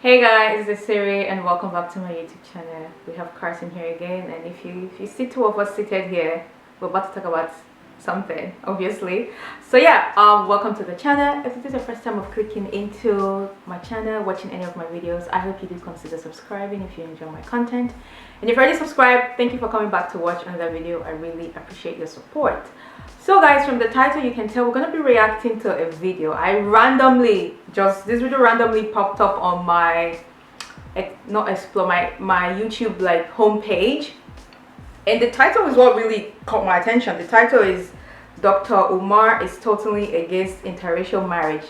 Hey guys, it's Esiri and welcome back to my YouTube channel. We have Carson here again, and if you see two of us seated here, we're about to talk about something, obviously. So yeah, welcome to the channel. If this is your first time of clicking into my channel, watching any of my videos, I hope you do consider subscribing if you enjoy my content. And if you're already subscribed, thank you for coming back to watch another video. I really appreciate your support. So guys, from the title you can tell we're going to be reacting to a video. This video randomly popped up on my my YouTube like homepage, and the title is what really caught my attention. The title is Dr. Umar is totally against interracial marriage.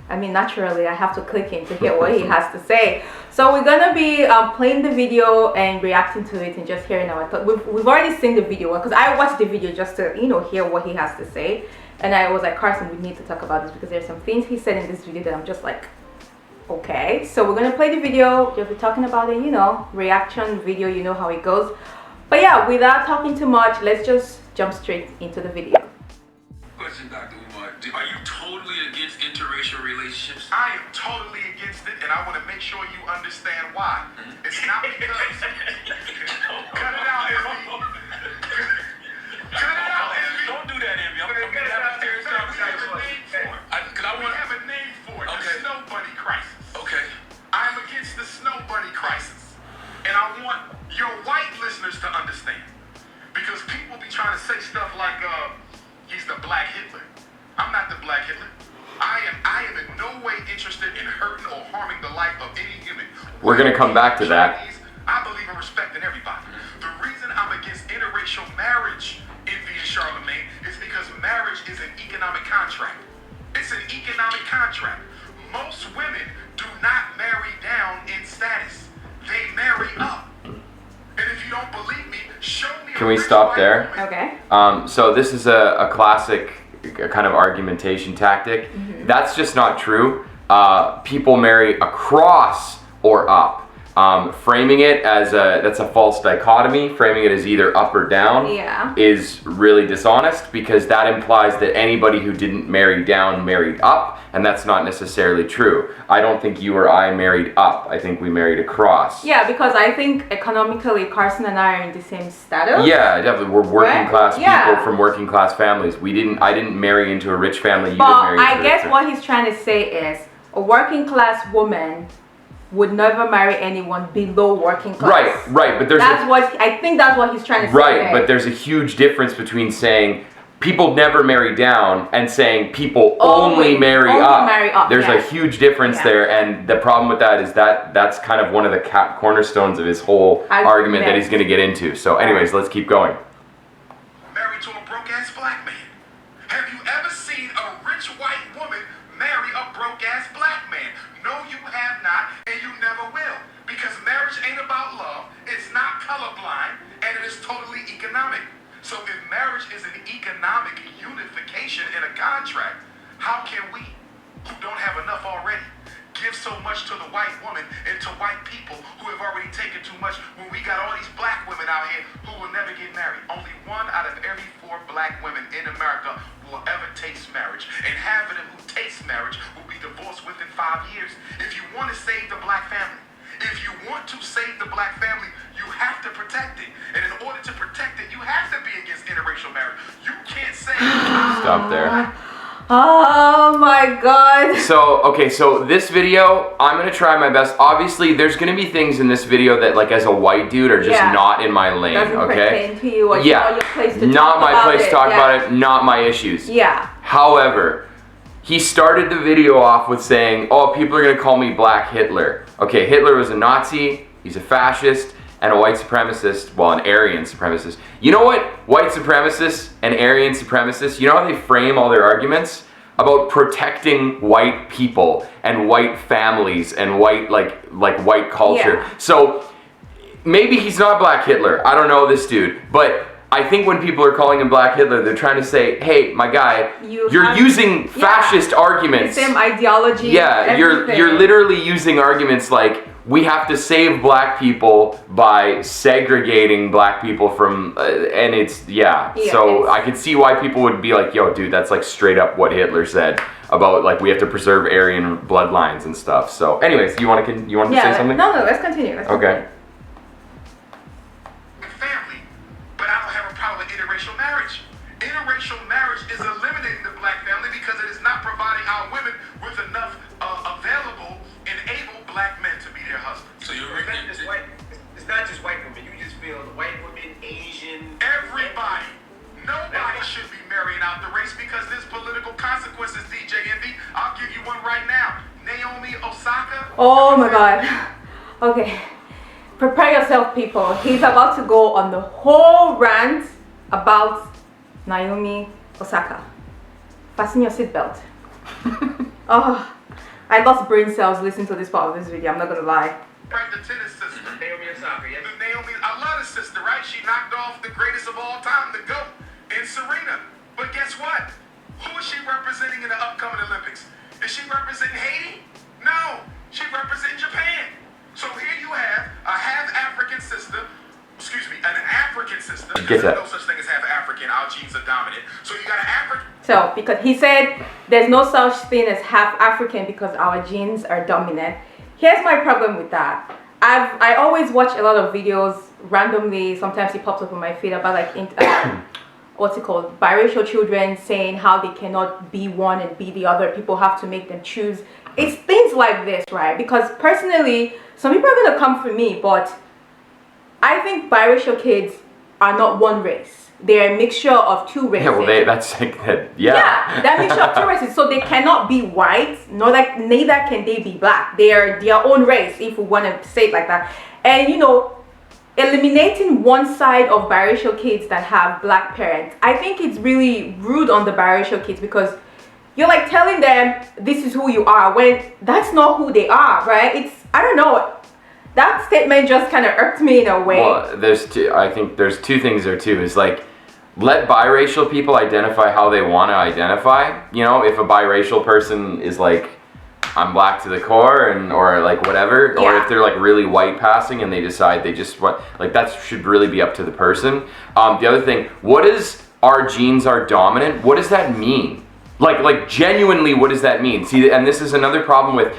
I mean, naturally I have to click in to hear what he has to say. So we're gonna be playing the video and reacting to it and just hearing our thoughts. We've already seen the video because I watched the video just to hear what he has to say, and I was like, Carson, we need to talk about this because there's some things he said in this video that I'm just like, okay. So we're gonna play the video, just be talking about it, reaction video, you know how it goes. But yeah, without talking too much, let's just jump straight into the video. Question, Dr. Umar, are you totally against interracial relationships? I am totally against it, and I want to make sure you understand why. It's not because... Cut it out, Envy. Cut it out, Envy. Don't do that, Envy. I'm going to have a serious conversation. We have a name for it. Okay. The Snow Bunny Crisis. Okay. I'm against the Snow Bunny Crisis. And I want your white listeners to understand. Because people be trying to say stuff like, he's the Black Hitler. I'm not the Black Hitler. I am in no way interested in hurting or harming the life of any human. We're going to come back to that. I believe in respecting everybody. The reason I'm against interracial marriage, Envy and Charlemagne, is because marriage is an economic contract. It's an economic contract. Most women do not marry down in status. They marry up. And if you don't believe me, show me. Can we stop there? Okay. So this is a classic kind of argumentation tactic. That's just not true. People marry across or up. Framing it as that's a false dichotomy. Framing it as either up or down is really dishonest, because that implies that anybody who didn't marry down married up, and that's not necessarily true. I don't think you or I married up. I think we married across. Yeah, because I think economically Carson and I are in the same status. Yeah, definitely. We're working class people from working class families. I didn't marry into a rich family. You didn't marry into I guess what he's trying to say is a working class woman would never marry anyone below working class. Right, but I think that's what he's trying to say. Right, but there's a huge difference between saying people never marry down and saying people only marry up. There's a huge difference there, and the problem with that is that's kind of one of the cornerstones of his whole argument that he's going to get into. So anyways, let's keep going. Married to a broke-ass black man. Have you ever seen a rich white woman marry a broke-ass black man? No, you have not, and you never will. Because marriage ain't about love, it's not colorblind, and it is totally economic. So if marriage is an economic unification in a contract, how can we, who don't have enough already, give so much to the white woman and to white people who have already taken too much, when we got all these black women out here who will never get married? Only 1 out of every 4 black women in America will ever taste marriage, and half of them who taste marriage will be divorced within 5 years. If you want to save the black family, if you want to save the black family, you have to protect it. And in order to protect it, you have to be against interracial marriage. You can't say... Stop there. Oh my god. So this video, I'm going to try my best. Obviously, there's going to be things in this video that, like, as a white dude, are just not in my lane, Doesn't okay? pertain to you, or your place to not talk my about place to talk about it, not my issues. Yeah. However, he started the video off with saying, oh, people are going to call me Black Hitler. Okay, Hitler was a Nazi, he's a fascist, and a white supremacist, well, an Aryan supremacist. You know what? White supremacists and Aryan supremacists, you know how they frame all their arguments? About protecting white people and white families and white, like white culture. Yeah. So maybe he's not Black Hitler. I don't know this dude, but I think when people are calling him Black Hitler, they're trying to say, hey, my guy, you're using fascist arguments. The same ideology. Yeah, you're literally using arguments like, we have to save black people by segregating black people from, So I could see why people would be like, yo, dude, that's like straight up what Hitler said. about like we have to preserve Aryan bloodlines and stuff. So, anyways, you want to say something? No, let's continue. Okay. Family, but I don't have a problem with interracial marriage. Interracial marriage is eliminating the black family because it is not providing our women with enough available and able black men to be their husbands. So you're It's not just white. It's not just white women. You just feel the white women, Asian. Everybody. Nobody should be marrying out the race because there's political consequences, DJ Envy. I'll give you one right now. Naomi Osaka. Oh my God. Okay. Prepare yourself, people. He's about to go on the whole rant about Naomi Osaka. Fasten your seatbelt. Oh, I lost brain cells listening to this part of this video. I'm not gonna lie. Right, the tennis sister. Naomi Osaka, yes. Naomi, I love the sister, right? She knocked off the greatest of all time, the GOAT, in Serena. But guess what? Who is she representing in the upcoming Olympics? Is she representing Haiti? No, she representing Japan. So here you have a half African sister, an African sister. Get that. There's no such thing as half African. Our genes are dominant. So you got an African. So, because he said there's no such thing as half African because our genes are dominant. Here's my problem with that. I always watch a lot of videos randomly. Sometimes it pops up on my feed about like what's it called, biracial children saying how they cannot be one and be the other. People have to make them choose. It's things like this, right? Because personally, some people are gonna come for me, but I think biracial kids are not one race. They're a mixture of two races. Yeah, well, that's like that. Yeah. Yeah, that mixture of two races. So they cannot be white, neither can they be black. They are their own race, if we want to say it like that. And you know, eliminating one side of biracial kids that have black parents, I think it's really rude on the biracial kids because you're like telling them this is who you are when that's not who they are, right? I don't know. That statement just kind of irked me in a way. Well, I think there's two things there too. Is like, let biracial people identify how they want to identify. You know, if a biracial person is like, I'm black to the core, or like whatever, or if they're like really white passing and they decide they just want, like, that should really be up to the person. The other thing, what is our genes are dominant? What does that mean? Like genuinely, what does that mean? See, and this is another problem with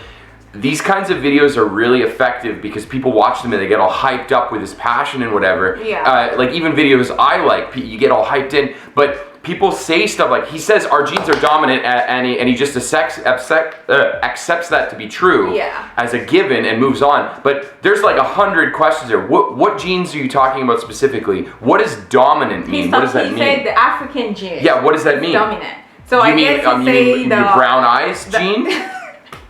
these kinds of videos are really effective because people watch them and they get all hyped up with this passion and whatever. Yeah. Like even videos I like, you get all hyped in, but people say stuff like, he says our genes are dominant and he just accepts that to be true as a given and moves on. But there's like 100 questions there. What genes are you talking about specifically? What does dominant mean? What does that mean? He said the African gene. Yeah, what does that mean? Dominant. So I guess you say the brown eyes gene?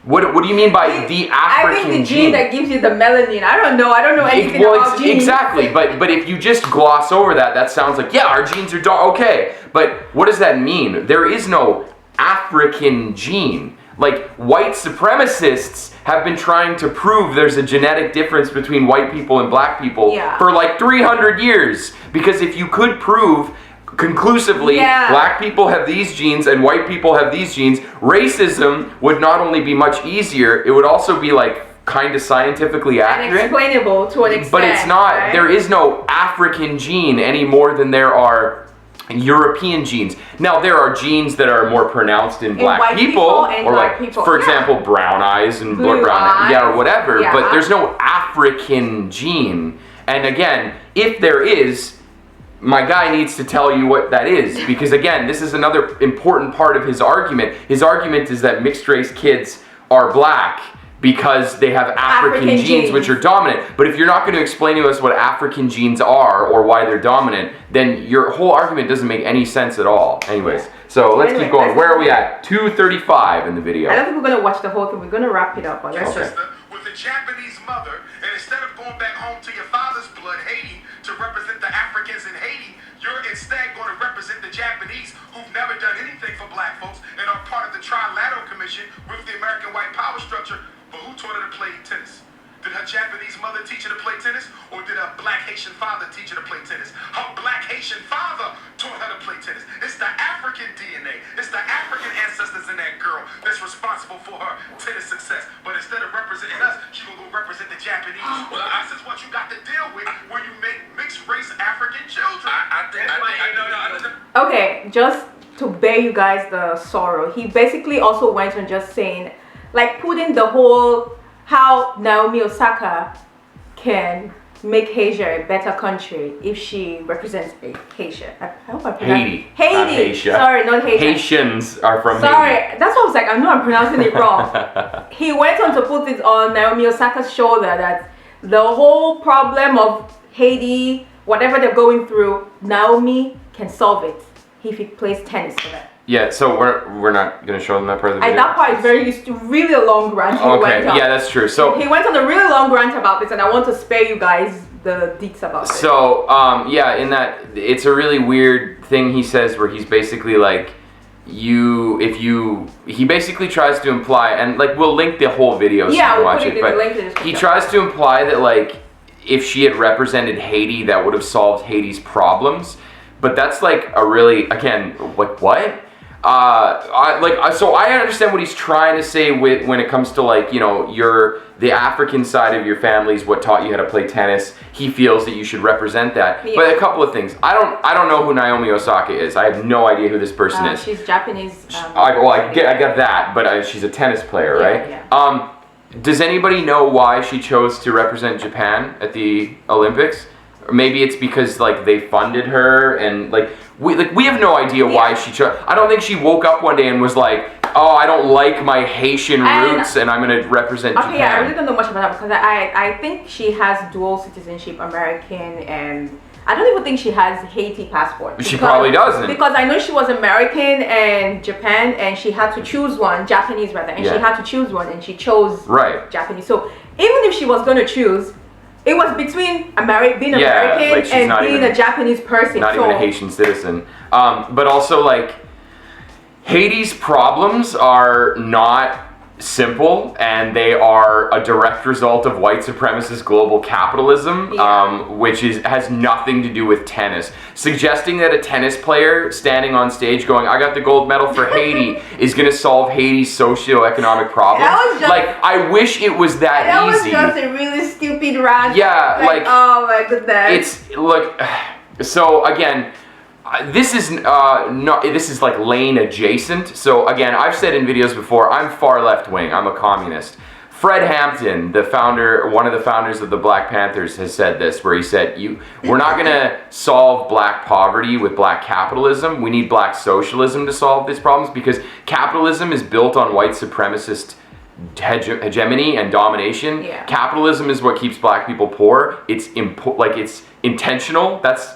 What do you mean by the African I think the gene that gives you the melanin. I don't know anything about genes. Exactly, but if you just gloss over that sounds like, yeah, our genes are dark. Okay, but what does that mean? There is no African gene. Like, white supremacists have been trying to prove there's a genetic difference between white people and black people for like 300 years. Because if you could prove conclusively black people have these genes and white people have these genes, racism would not only be much easier, it would also be like kind of scientifically accurate and explainable to an extent, but it's not, right? There is no African gene any more than there are European genes. Now there are genes that are more pronounced in black people or like people. For example, brown eyes and blue brown eyes. or whatever, but there's no African gene. And again, if there is, my guy needs to tell you what that is, because again, this is another important part of his argument. His argument is that mixed race kids are black because they have African genes which are dominant. But if you're not going to explain to us what African genes are or why they're dominant, then your whole argument doesn't make any sense at all. Anyways, so let's keep going. Where are we at? 2:35 in the video. I don't think we're going to watch the whole thing. We're going to wrap it up. But let's just... With a Japanese mother, and instead of going back home to your father's blood, Haiti, to represent the Africans in Haiti, you're instead going to represent the Japanese who've never done anything for black folks and are part of the Trilateral Commission with the American white power structure. But who taught her to play tennis? Did her Japanese mother teach her to play tennis, or did her black Haitian father teach her to play tennis? Her black Haitian father taught her to play tennis. It's the African DNA. It's the African ancestors in that girl that's responsible for her tennis success. But instead of representing us, she gonna go represent the Japanese. Well, this is what you got to deal with when you make mixed race African children. Okay, just to bear you guys the sorrow, he basically also went on just saying, like, putting the whole how Naomi Osaka can make Asia a better country if she represents Asia. I hope I pronounced Haiti. Haiti. Not Asia. Sorry, not Haiti. Haitians are from Sorry, Haiti. that's what I was like. I know I'm pronouncing it wrong. He went on to put it on Naomi Osaka's shoulder that the whole problem of Haiti, whatever they're going through, Naomi can solve it if he plays tennis for them. Yeah, so we're not gonna show them that part of the video. That part is really a long rant. Okay, yeah, that's true. So he went on a really long rant about this, and I want to spare you guys the deets about it. So yeah, in that it's a really weird thing he says where he's basically like, he basically tries to imply, and like we'll link the whole video so you can watch it, but he tries to imply that like if she had represented Haiti, that would have solved Haiti's problems. But that's like a really, again, like what? So I understand what he's trying to say when it comes to like, you know, the African side of your family is what taught you how to play tennis. He feels that you should represent that. Yeah. But a couple of things. I don't know who Naomi Osaka is. I have no idea who this person is. She's Japanese. I get that, but she's a tennis player, right? Yeah. Does anybody know why she chose to represent Japan at the Olympics? Or maybe it's because like they funded her and like we have no idea why she chose. I don't think she woke up one day and was like, oh, I don't like my Haitian roots and I'm gonna represent Japan. Yeah, I really don't know much about that because I think she has dual citizenship, American, and I don't even think she has Haiti passport. She probably doesn't. Because I know she was American and Japan, and she had to choose one, Japanese rather, and she had to choose one, and she chose Japanese. So even if she was gonna choose, it was between being American like and being a Japanese person. Not even a Haitian citizen. But also, like, Haiti's problems are not simple, and they are a direct result of white supremacist global capitalism, which has nothing to do with tennis. Suggesting that a tennis player standing on stage going, I got the gold medal for Haiti, is going to solve Haiti's socioeconomic problems. Like, I wish it was that easy. That was just a really stupid rant. Yeah, like oh my goodness. So again, this is like lane adjacent. So again, I've said in videos before, I'm far left wing. I'm a communist. Fred Hampton, one of the founders of the Black Panthers, has said this, where he said, we're not gonna solve black poverty with black capitalism. We need black socialism to solve these problems, because capitalism is built on white supremacist hegemony and domination. Capitalism is what keeps black people poor. It's intentional. That's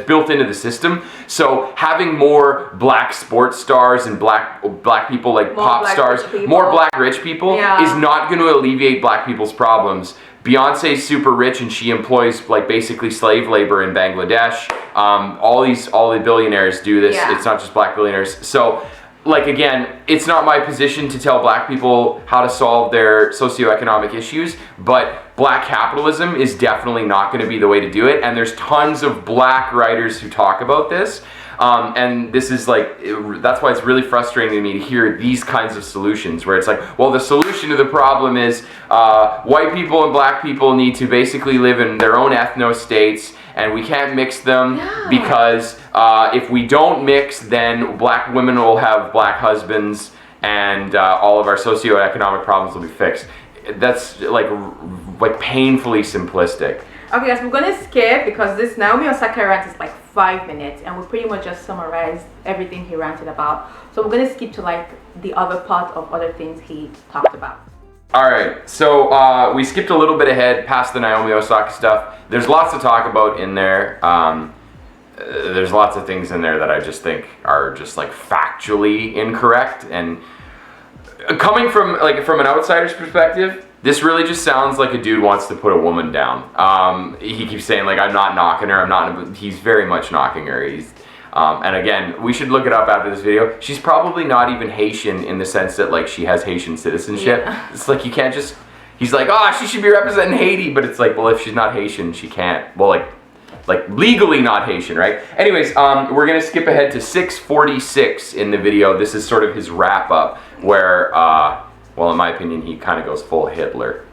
built into the system. So having more black sports stars and black people, like pop stars, more black rich people is not going to alleviate black people's problems. Beyonce's super rich and she employs like basically slave labor in Bangladesh. All the billionaires do this. It's not just black billionaires. So like, again, it's not my position to tell black people how to solve their socioeconomic issues, but black capitalism is definitely not going to be the way to do it. And there's tons of black writers who talk about this. And this is like, that's why it's really frustrating to me to hear these kinds of solutions where it's like, well, the solution to the problem is white people and black people need to basically live in their own ethno states, and we can't mix them because if we don't mix, then black women will have black husbands and all of our socioeconomic problems will be fixed. That's like painfully simplistic. Okay, guys, we're gonna skip because this Naomi Osaka rant is like 5 minutes, and we pretty much just summarized everything he ranted about. So we're gonna skip to like the other part of other things he talked about. All right, so we skipped a little bit ahead past the Naomi Osaka stuff. There's lots to talk about in there. There's lots of things in there that I just think are just like factually incorrect, and coming from an outsider's perspective, this really just sounds like a dude wants to put a woman down. He keeps saying like, I'm not knocking her, he's very much knocking her. And again, we should look it up after this video. She's probably not even Haitian in the sense that like she has Haitian citizenship. It's like you can't just, he's like, oh, she should be representing Haiti, but it's like, well, if she's not Haitian, she can't. Well, like legally not Haitian, right? Anyways, we're gonna skip ahead to 6:46 in the video. This is sort of his wrap up where, well, in my opinion, he kind of goes full Hitler,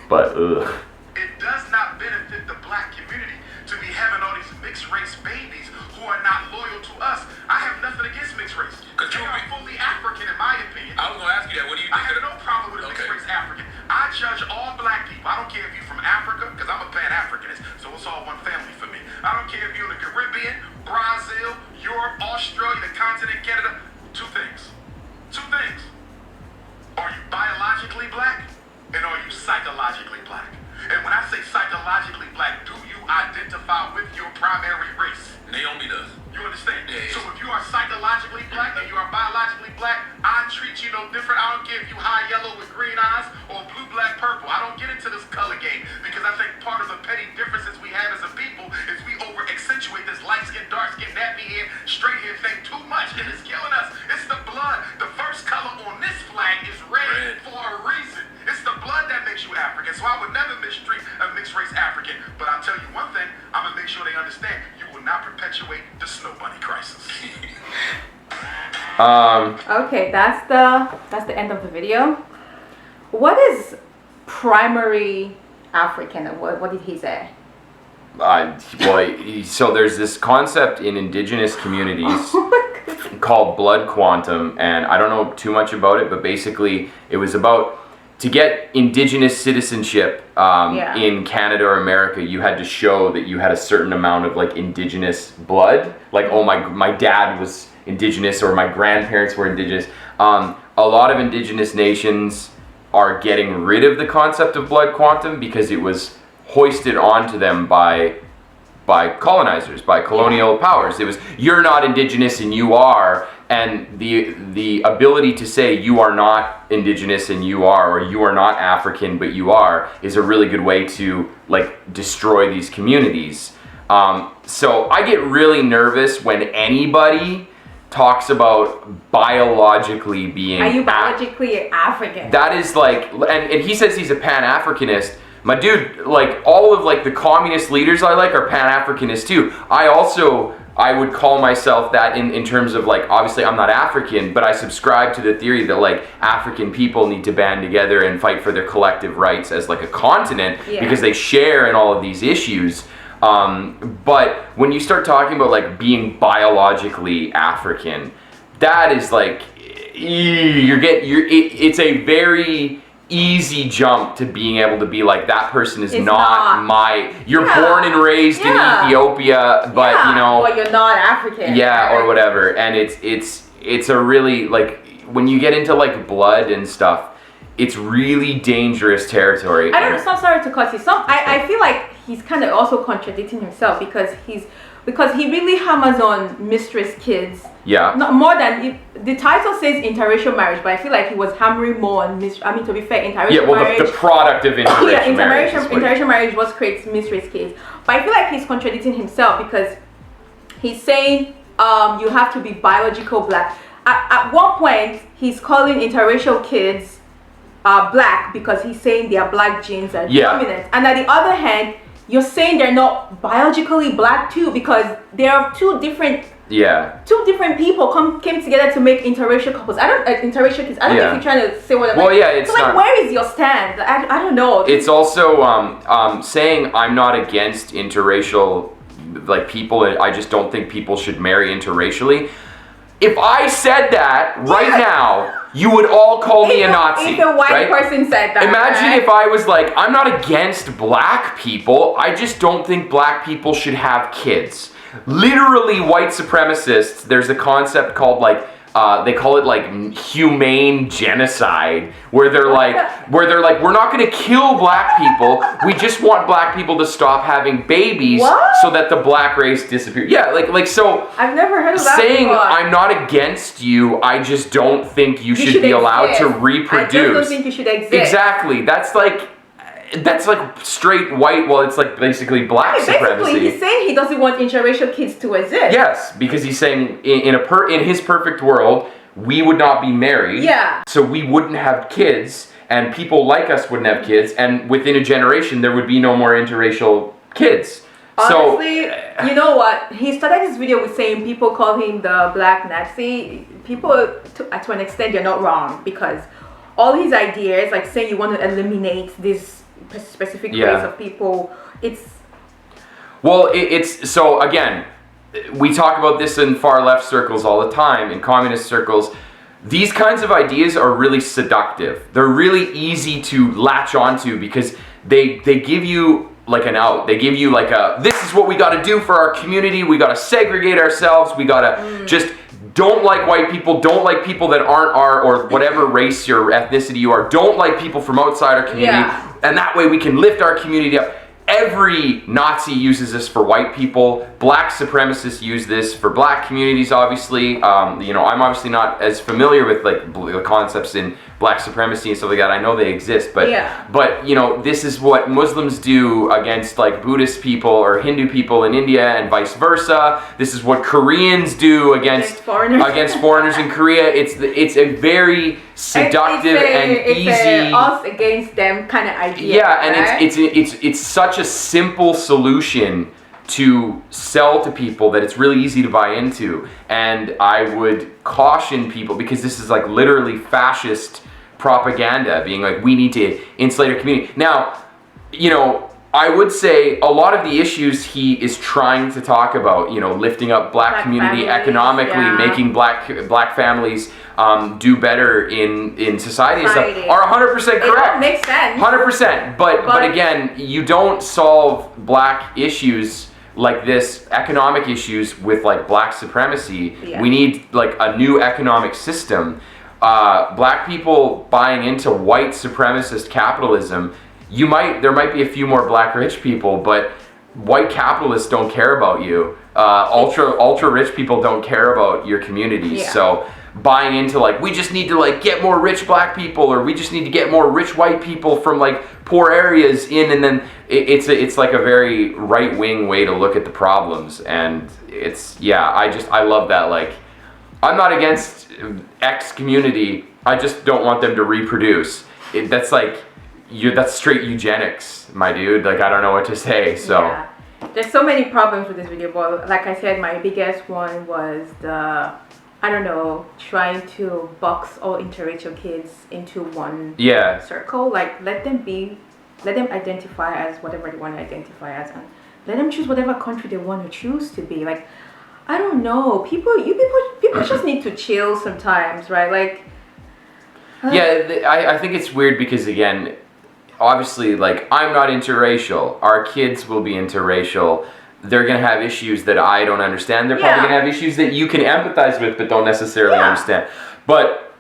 but ugh. It does not benefit the black community to be having all these mixed race babies who are not loyal to us. I have nothing against mixed race. Because they are fully African, in my opinion. I was gonna ask you that. What do you I think? have no problem with a mixed race African. I judge all black people. I don't care if you're from Africa, because I'm a Pan-Africanist, so it's all one family for me. I don't care if you're in the Caribbean, Brazil, Europe, Australia, the continent, Canada. Two things. Are you biologically black? And are you psychologically black? And when I say psychologically black, do you identify with your primary race? Naomi does. You understand? Yeah. So if you are psychologically black and you are biologically black, I treat you no different. I don't care if you high yellow with green eyes or blue, black, purple. I don't get into this color game because I think part of the petty differences we have as a people is we over accentuate this light skin, dark skin, nappy hair, straight hair thing too much, and it's killing us. It's the blood. The first color on this flag is red for a reason. It's the blood that makes you African. So I would never mistreat a mixed race African. But I'll tell you one thing, I'm gonna make sure they understand you will not perpetuate the snow bunny crisis. Okay, that's the end of the video. What is primary African? What did he say? So there's this concept in indigenous communities called blood quantum, and I don't know too much about it, but basically it was about to get indigenous citizenship in Canada or America, you had to show that you had a certain amount of like indigenous blood. Like, oh, my dad was indigenous or my grandparents were indigenous. A lot of indigenous nations are getting rid of the concept of blood quantum because it was hoisted onto them by colonizers, by colonial powers. It was, you're not indigenous and you are, and the ability to say you are not indigenous and you are, or you are not African but you are, is a really good way to like destroy these communities. So I get really nervous when anybody talks about biologically being... Are you biologically African? That is like, and he says he's a Pan-Africanist. My dude, like all of like the communist leaders I like are Pan-Africanists too. I would call myself that in terms of like, obviously I'm not African, but I subscribe to the theory that like African people need to band together and fight for their collective rights as like a continent because they share in all of these issues. But when you start talking about like being biologically African, that is like, it's a very easy jump to being able to be like, that person is not my, you're born and raised in Ethiopia, but you know, well, you're not African, or whatever. And it's a really, like, when you get into like blood and stuff, it's really dangerous territory. I don't know, so I'm sorry to cut you. I feel like he's kind of also contradicting himself because he really hammers on mistress kids. Yeah. Not more than the title says interracial marriage, but I feel like he was hammering more on to be fair, interracial marriage. The product of interracial marriage. Interracial marriage was creates mistress kids. But I feel like he's contradicting himself because he's saying you have to be biological black. At one point, he's calling interracial kids black because he's saying their black genes are dominant. And at the other hand, you're saying they're not biologically black too because there are two different people came together to make interracial couples. Interracial kids. I don't know if you're trying to say what I'm it's so like, where is your stand? I don't know. It's also saying I'm not against interracial like people. I just don't think people should marry interracially. If I said that right now, you would all call me a Nazi. If a white person said that. Imagine if I was like, I'm not against black people, I just don't think black people should have kids. Literally, white supremacists, there's a concept called like, they call it like humane genocide, where they're like, we're not going to kill black people. We just want black people to stop having babies so that the black race disappears. Yeah, like so. I've never heard of that. Saying before. I'm not against you, I just don't think you should be allowed to reproduce. I just don't think you should exist. Exactly. That's like straight white. Well, it's like basically black supremacy. Basically, he's saying he doesn't want interracial kids to exist. Yes, because he's saying in his perfect world, we would not be married. Yeah. So we wouldn't have kids, and people like us wouldn't have kids, and within a generation, there would be no more interracial kids. Honestly, you know what? He started his video with saying people call him the black Nazi. People, to an extent, they're not wrong because all his ideas, like saying you want to eliminate this specific race of people, it's Well, it's so again, we talk about this in far left circles all the time, in communist circles. These kinds of ideas are really seductive. They're really easy to latch onto because they give you like an out. They give you like this is what we got to do for our community. We got to segregate ourselves. We got to just don't like white people. Don't like people that aren't our, or whatever race or ethnicity you are. Don't like people from outside our community. Yeah. And that way we can lift our community up. Every Nazi uses this for white people. Black supremacists use this for black communities, obviously. You know, I'm obviously not as familiar with like the concepts in black supremacy and stuff like that. I know they exist, but you know, this is what Muslims do against like Buddhist people or Hindu people in India and vice versa. This is what Koreans do against foreigners in Korea. It's a very seductive and easy. It's us against them kind of idea. Yeah, and right? it's such a simple solution to sell to people that it's really easy to buy into. And I would caution people, because this is like literally fascist propaganda, being like, we need to insulate our community. Now, you know, I would say a lot of the issues he is trying to talk about, you know, lifting up black community families, economically, making black families do better in society and stuff, are 100% correct. It makes sense. 100%. But again, you don't solve black issues like this, economic issues, with like black supremacy. Yeah. We need like a new economic system. Black people buying into white supremacist capitalism, there might be a few more black rich people, but white capitalists don't care about you. Ultra rich people don't care about your communities. Yeah. So buying into like, we just need to like get more rich black people, or we just need to get more rich white people from like poor areas in, and then it's like a very right-wing way to look at the problems. And I love that. Like, I'm not against X community, I just don't want them to reproduce. That's straight eugenics, my dude. Like, I don't know what to say. So yeah. There's so many problems with this video, but like I said, my biggest one was trying to box all interracial kids into one circle. Like, let them identify as whatever they want to identify as, and let them choose whatever country they want to choose to be. Like, I don't know, people just need to chill sometimes, right? Like, I think it's weird because, again, obviously, like, I'm not interracial. Our kids will be interracial. They're going to have issues that I don't understand. They're probably going to have issues that you can empathize with but don't necessarily understand. But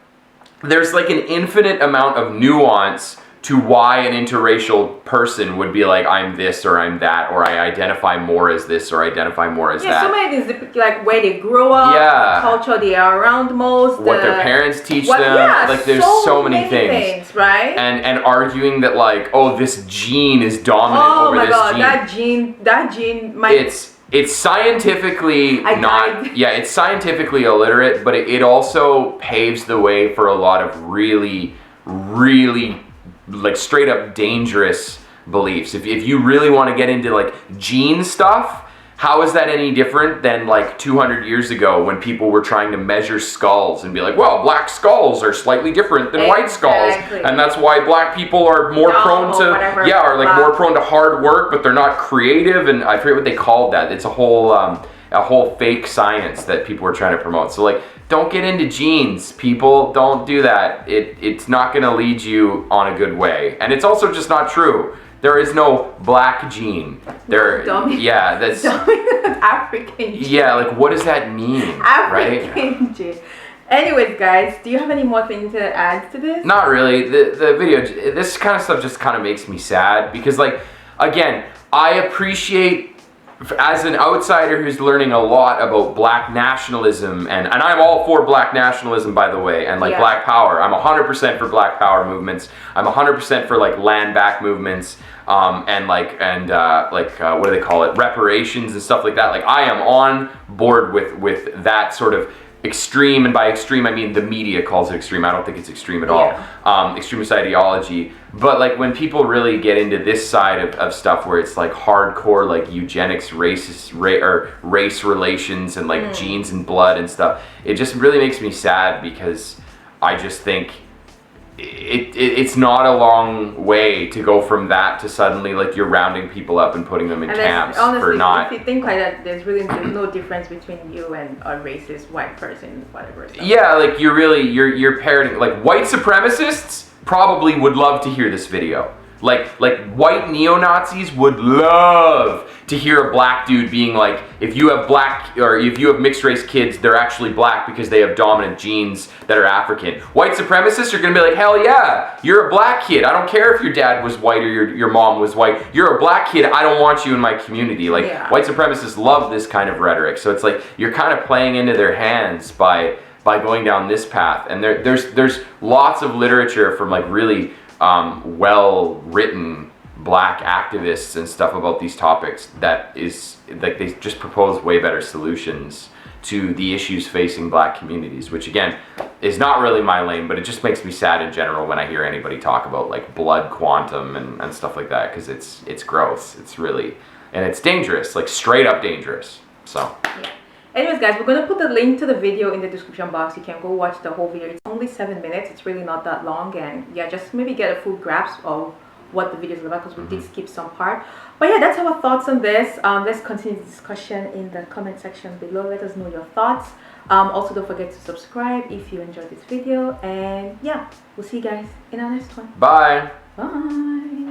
there's like an infinite amount of nuance to why an interracial person would be like, I'm this or I'm that, or I identify more as this or identify more as that. Yeah, so many things, like where they grow up, the culture they are around most, what their parents teach them. Like, there's so many things, right? And arguing that like, oh, this gene is dominant over this gene. Oh my god, that gene might... It's scientifically it's scientifically illiterate, but it also paves the way for a lot of really, really like straight up dangerous beliefs. If you really want to get into like gene stuff, how is that any different than like 200 years ago when people were trying to measure skulls and be like, well, black skulls are slightly different than white skulls, and that's why black people are more prone to more prone to hard work, but they're not creative, and I forget what they called that. It's a whole fake science that people were trying to promote. So like, don't get into genes, people. Don't do that. It's not going to lead you on a good way, and it's also just not true. There is no black gene. That's African gene. Yeah, like, what does that mean? African gene. Anyways, guys, do you have any more things to add to this? Not really. The video, this kind of stuff just kind of makes me sad because, like, again, I appreciate, as an outsider who's learning a lot about black nationalism, and I'm all for black nationalism, by the way, and like black power. I'm 100% for black power movements. I'm 100% for like land back movements, and what do they call it? Reparations and stuff like that. Like, I am on board with that sort of extreme, and by extreme I mean the media calls it extreme. I don't think it's extreme at all. Extremist ideology. But like, when people really get into this side of stuff where it's like hardcore like eugenics, race relations, and like genes and blood and stuff, it just really makes me sad because I just think it's not a long way to go from that to suddenly like you're rounding people up and putting them in camps honestly, for not. if you think like that, there's no difference between you and a racist white person, whatever. So. Yeah, like you're parroting like white supremacists probably would love to hear this video. Like white neo-Nazis would love to hear a black dude being like, if you have black or if you have mixed race kids, they're actually black because they have dominant genes that are African. White supremacists are gonna be like, hell yeah, you're a black kid. I don't care if your dad was white or your mom was white. You're a black kid. I don't want you in my community. Like white supremacists love this kind of rhetoric. So it's like you're kind of playing into their hands by going down this path. And there's lots of literature from like really well-written black activists and stuff about these topics that is like they just propose way better solutions to the issues facing black communities, which again is not really my lane, but it just makes me sad in general when I hear anybody talk about like blood quantum and stuff like that, because it's gross. It's really, and it's dangerous, like straight up dangerous. So yeah. Anyways guys, we're going to put the link to the video in the description box. You can go watch the whole video. It's only 7 minutes. It's really not that long, and yeah, just maybe get a full grasp of what the video is about, because we did skip some part. But yeah, that's our thoughts on this. Let's continue the discussion in the comment section below. Let us know your thoughts. Also, don't forget to subscribe if you enjoyed this video, and yeah, we'll see you guys in our next one. bye. Bye.